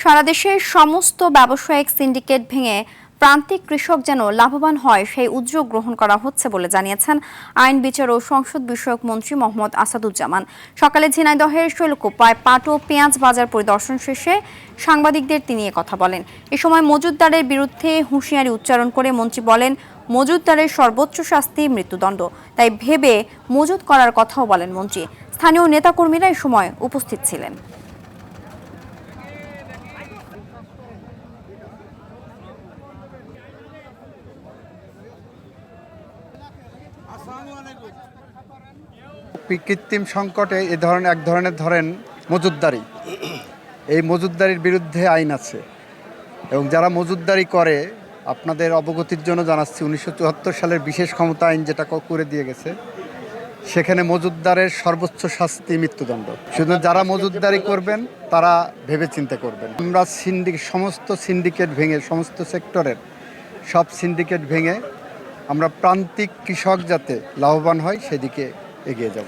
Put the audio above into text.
সারা দেশের সমস্ত ব্যবসায়িক সিন্ডিকেট ভেঙে প্রান্তিক কৃষক যেন লাভবান হয় সেই উদ্যোগ গ্রহণ করা হচ্ছে বলে জানিয়েছেন আইন বিচার ও সংসদ বিষয়ক মন্ত্রী মোহাম্মদ আসাদুজ্জামান। সকালে ঝিনাইদহের শৈলকুপায় পাট ও পেঁয়াজ বাজার পরিদর্শন শেষে সাংবাদিকদের তিনি কথা বলেন। এ সময় মজুতদারের বিরুদ্ধে হুঁশিয়ারি উচ্চারণ করে মন্ত্রী বলেন, মজুতদারের সর্বোচ্চ শাস্তি মৃত্যুদণ্ড, তাই ভেবে মজুত করার কথাও বলেন মন্ত্রী। স্থানীয় নেতাকর্মীরা এ সময় উপস্থিত ছিলেন। কৃত্রিম সংকটে এক ধরনের ধরেন মজুতদারি, এই মজুতদারির বিরুদ্ধে আইন আছে এবং যারা মজুতদারি করে আপনাদের অবগতির জন্য জানাচ্ছি 1974 সালের বিশেষ ক্ষমতা আইন যেটা করে দিয়ে গেছে, সেখানে মজুতদারের সর্বোচ্চ শাস্তি মৃত্যুদণ্ড। শুধু যারা মজুতদারি করবেন তারা ভেবে চিন্তা করবেন। আমরা সমস্ত সিন্ডিকেট ভেঙে, সমস্ত সেক্টরের সব সিন্ডিকেট ভেঙে আমরা প্রান্তিক কৃষক যাতে লাভবান হয় সেদিকে এগিয়ে যাব।